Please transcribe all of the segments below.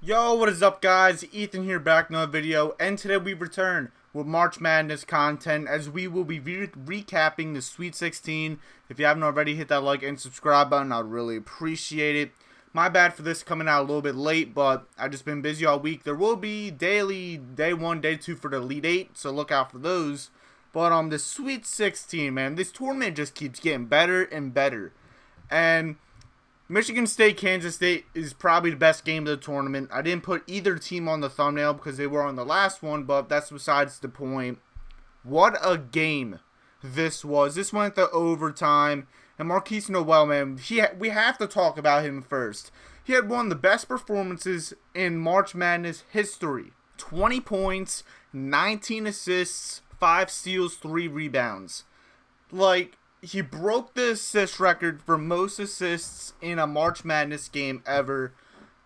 Yo, what is up guys? Ethan here back in another video, and today we return with March Madness content as we will be recapping the Sweet 16. If you haven't already, hit that like and subscribe button. I'd really appreciate it. My bad for this coming out a little bit late, but I've just been busy all week. There will be daily, day 1, day 2 for the Elite 8, so look out for those. But the Sweet 16, man, this tournament just keeps getting better and better. And Michigan State, Kansas State is probably the best game of the tournament. I didn't put either team on the thumbnail because they were on the last one, but that's besides the point. What a game this was. This went to overtime. And Markquis Nowell, man, we have to talk about him first. He had one of the best performances in March Madness history. 20 points, 19 assists, 5 steals, 3 rebounds. Like, he broke the assist record for most assists in a March Madness game ever.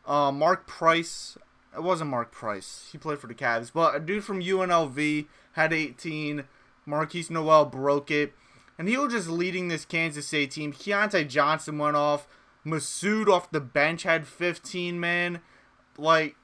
Mark Price, it wasn't Mark Price, he played for the Cavs, but a dude from UNLV had 18. Markquis Nowell broke it, and he was just leading this Kansas State team. Keontae Johnson went off. Massoud off the bench had 15, man. Like,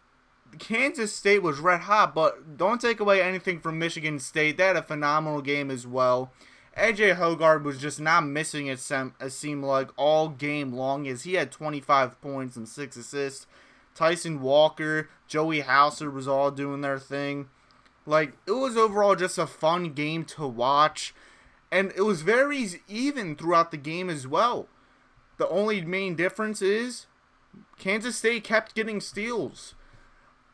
Kansas State was red hot, but don't take away anything from Michigan State. They had a phenomenal game as well. AJ Hoggard was just not missing it seemed like all game long, as he had 25 points and 6 assists. Tyson Walker, Joey Hauser was all doing their thing. Like, it was overall just a fun game to watch, and it was very even throughout the game as well. The only main difference is Kansas State kept getting steals.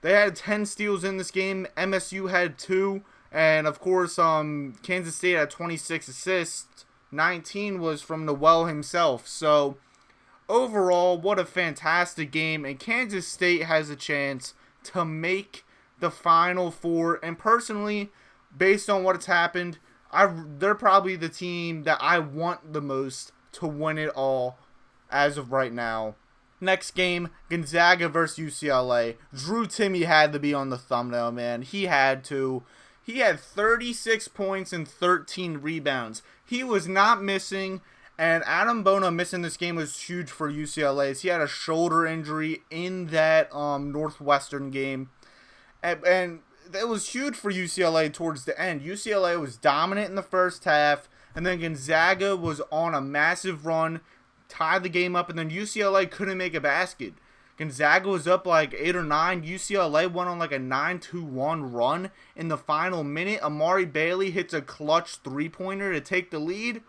They had 10 steals in this game. MSU had 2. And, of course, Kansas State had 26 assists. 19 was from Nowell himself. So, overall, what a fantastic game. And Kansas State has a chance to make the Final Four. And, personally, based on what's happened, they're probably the team that I want the most to win it all as of right now. Next game, Gonzaga versus UCLA. Drew Timme had to be on the thumbnail, man. He had to. He had 36 points and 13 rebounds. He was not missing, and Adam Bona missing this game was huge for UCLA. He had a shoulder injury in that Northwestern game, and it was huge for UCLA towards the end. UCLA was dominant in the first half, and then Gonzaga was on a massive run, tied the game up, and then UCLA couldn't make a basket. Gonzaga was up like 8 or 9. UCLA went on like a 9-2-1 run in the final minute. Amari Bailey hits a clutch 3-pointer to take the lead.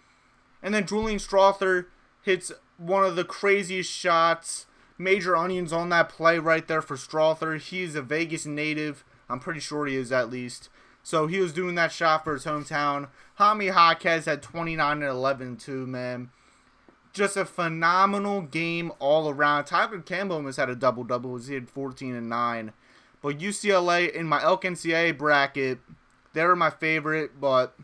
And then Julian Strawther hits one of the craziest shots. Major onions on that play right there for Strawther. He's a Vegas native. I'm pretty sure he is, at least. So he was doing that shot for his hometown. Jaime Jaquez had 29 and 11 too, man. Just a phenomenal game all around. Tyler Campbell almost had a double-double. He had 14 and 9. But UCLA in my Elk NCAA bracket, they were my favorite, but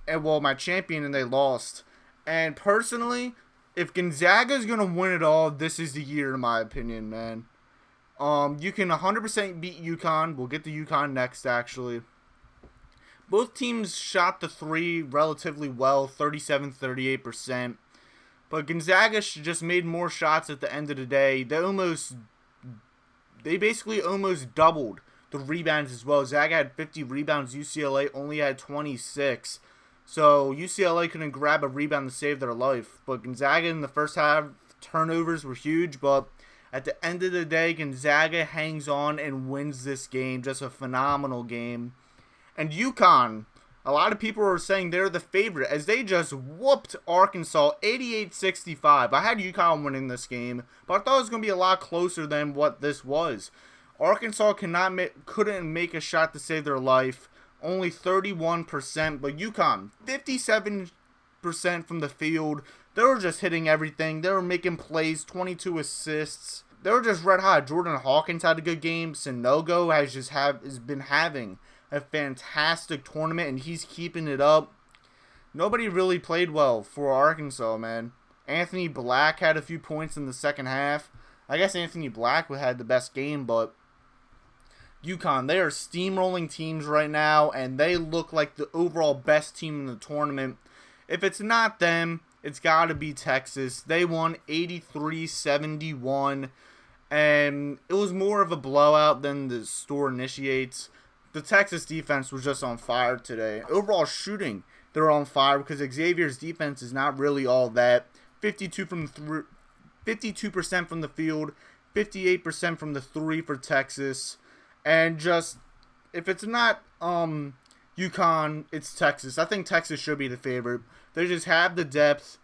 my champion, and they lost. And personally, if Gonzaga is gonna win it all, this is the year, in my opinion, man. You can 100% beat UConn. We'll get to UConn next, actually. Both teams shot the 3 relatively well, 37-38%. But Gonzaga just made more shots at the end of the day. They basically almost doubled the rebounds as well. Zaga had 50 rebounds. UCLA only had 26. So UCLA couldn't grab a rebound to save their life. But Gonzaga in the first half, turnovers were huge. But at the end of the day, Gonzaga hangs on and wins this game. Just a phenomenal game. And UConn, a lot of people are saying they're the favorite as they just whooped Arkansas 88-65. I had UConn winning this game, but I thought it was going to be a lot closer than what this was. Arkansas couldn't make a shot to save their life, only 31%, but UConn 57% from the field. They were just hitting everything. They were making plays, 22 assists. They were just red hot. Jordan Hawkins had a good game. Sanogo has been having a fantastic tournament, and he's keeping it up. Nobody really played well for Arkansas, man. Anthony Black had a few points in the second half. I guess Anthony Black had the best game, but UConn, they are steamrolling teams right now, and they look like the overall best team in the tournament. If it's not them, it's got to be Texas. They won 83-71. and it was more of a blowout than the score initiates. The Texas defense was just on fire today. Overall shooting, they're on fire because Xavier's defense is not really all that. 52% from the field, 58% from the three for Texas, and just if it's not UConn, it's Texas. I think Texas should be the favorite. They just have the depth.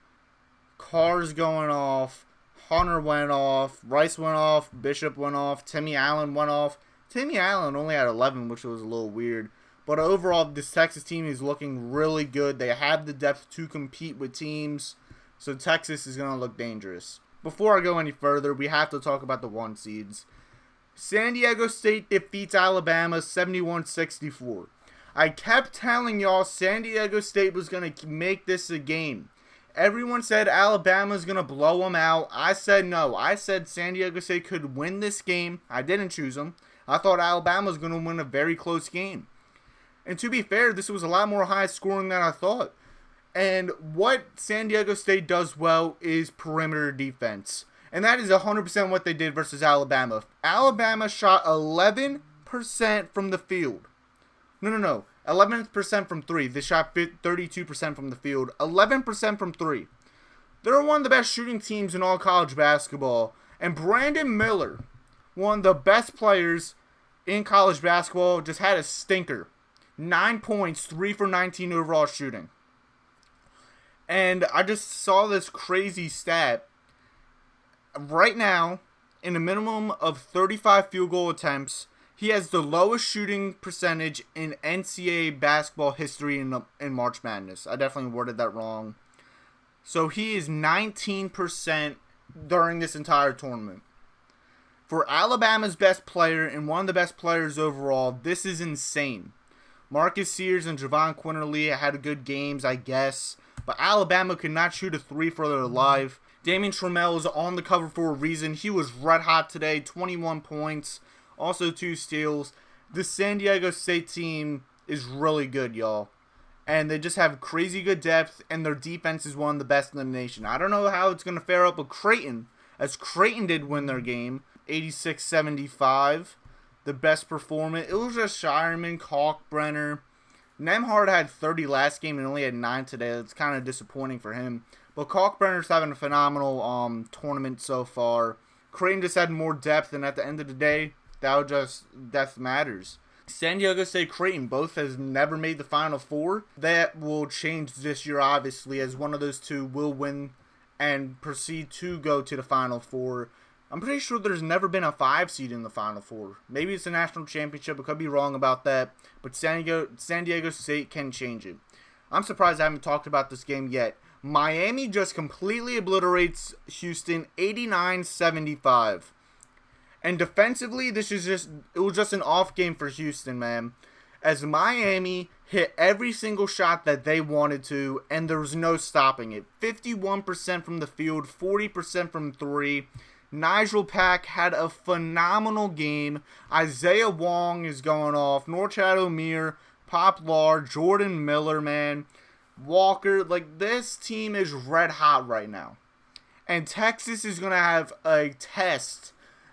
Carr's going off. Hunter went off. Rice went off. Bishop went off. Timmy Allen went off. Timmy Allen only had 11, which was a little weird. But overall, this Texas team is looking really good. They have the depth to compete with teams. So Texas is going to look dangerous. Before I go any further, we have to talk about the 1 seeds. San Diego State defeats Alabama 71-64. I kept telling y'all San Diego State was going to make this a game. Everyone said Alabama's going to blow them out. I said no. I said San Diego State could win this game. I didn't choose them. I thought Alabama was going to win a very close game. And to be fair, this was a lot more high scoring than I thought. And what San Diego State does well is perimeter defense. And that is 100% what they did versus Alabama. Alabama shot 11% from the field. No. 11% from 3. They shot 32% from the field. 11% from 3. They're one of the best shooting teams in all college basketball. And Brandon Miller, one of the best players in college basketball, just had a stinker. 9 points, 3 for 19 overall shooting. And I just saw this crazy stat. Right now, in a minimum of 35 field goal attempts, he has the lowest shooting percentage in NCAA basketball history in March Madness. I definitely worded that wrong. So he is 19% during this entire tournament. For Alabama's best player and one of the best players overall, this is insane. Marcus Sears and Javon Quinterly had good games, I guess. But Alabama could not shoot a 3 for their life. Damian Trammell is on the cover for a reason. He was red hot today, 21 points, also 2 steals. The San Diego State team is really good, y'all. And they just have crazy good depth, and their defense is one of the best in the nation. I don't know how it's going to fare up with Creighton, as Creighton did win their game, 86-75. The best performance. It was just Shireman, Kalkbrenner. Nembhard had 30 last game and only had 9 today. That's kind of disappointing for him. But Kalkbrenner's having a phenomenal tournament so far. Creighton just had more depth, and at the end of the day, depth matters. San Diego State, Creighton, both has never made the Final Four. That will change this year, obviously, as one of those two will win and proceed to go to the Final Four. I'm pretty sure there's never been a 5 seed in the Final Four. Maybe it's a national championship. I could be wrong about that. But San Diego State can change it. I'm surprised I haven't talked about this game yet. Miami just completely obliterates Houston 89-75. And defensively, it was just an off game for Houston, man. As Miami hit every single shot that they wanted to, and there was no stopping it. 51% from the field, 40% from 3. Nigel Pack had a phenomenal game. Isaiah Wong is going off. Norchad Omier, Poplar, Jordan Miller, man. Walker, like, this team is red hot right now. And Texas is going to have a test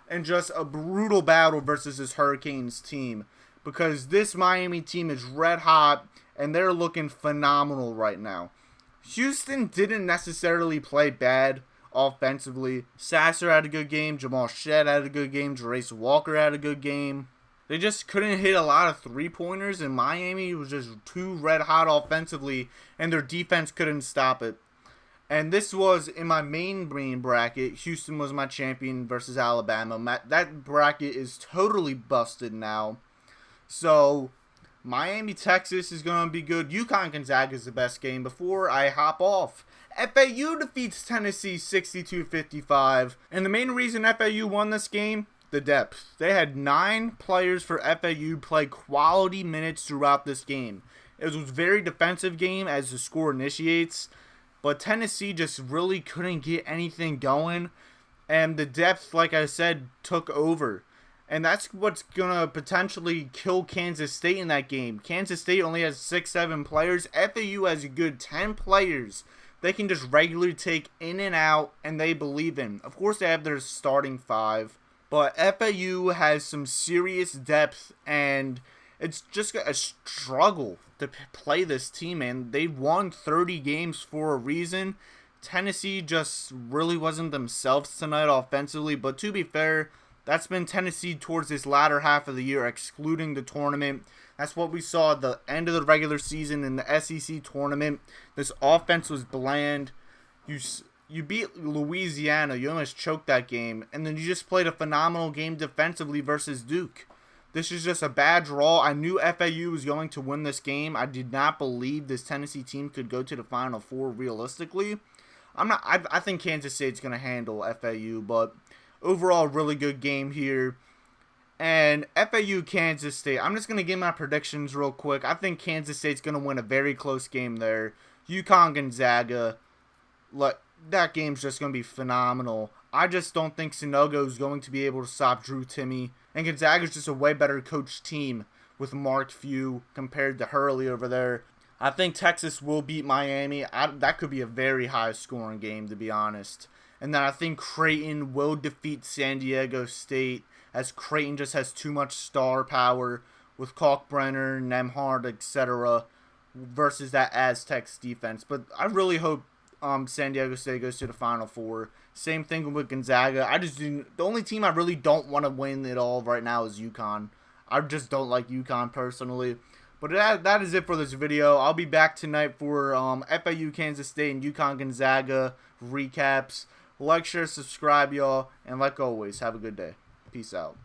and just a brutal battle versus this Hurricanes team. Because this Miami team is red hot, and they're looking phenomenal right now. Houston didn't necessarily play bad offensively. Sasser had a good game. Jamal Shead had a good game. Jerace Walker had a good game. They just couldn't hit a lot of 3-pointers, and Miami was just too red hot offensively, and their defense couldn't stop it. And this was in my main bracket. Houston was my champion versus Alabama. That bracket is totally busted now. So Miami, Texas is going to be good. UConn Gonzaga is the best game. Before I hop off, FAU defeats Tennessee 62-55. And the main reason FAU won this game, the depth. They had 9 players for FAU play quality minutes throughout this game. It was a very defensive game as the score initiates. But Tennessee just really couldn't get anything going. And the depth, like I said, took over. And that's what's going to potentially kill Kansas State in that game. Kansas State only has 6-7 players. FAU has a good 10 players they can just regularly take in and out, and they believe in. Of course, they have their starting 5. But FAU has some serious depth, and it's just a struggle to play this team, and they won 30 games for a reason. Tennessee just really wasn't themselves tonight offensively, but to be fair, that's been Tennessee towards this latter half of the year, excluding the tournament. That's what we saw at the end of the regular season in the SEC tournament. This offense was bland. You beat Louisiana. You almost choked that game. And then you just played a phenomenal game defensively versus Duke. This is just a bad draw. I knew FAU was going to win this game. I did not believe this Tennessee team could go to the Final Four realistically. I think Kansas State's going to handle FAU, but overall, really good game here. And FAU, Kansas State, I'm just going to give my predictions real quick. I think Kansas State's going to win a very close game there. UConn, Gonzaga, that game's just going to be phenomenal. I just don't think Sanogo is going to be able to stop Drew Timme. And Gonzaga's just a way better coached team with Mark Few compared to Hurley over there. I think Texas will beat Miami. That could be a very high-scoring game, to be honest. And then I think Creighton will defeat San Diego State, as Creighton just has too much star power with Kalkbrenner, Nembhard, etc. versus that Aztecs defense. But I really hope San Diego State goes to the Final Four. Same thing with Gonzaga. The only team I really don't want to win it all right now is UConn. I just don't like UConn personally. But that is it for this video. I'll be back tonight for FAU, Kansas State, and UConn, Gonzaga recaps. Like, share, subscribe, y'all. And like always, have a good day. Peace out.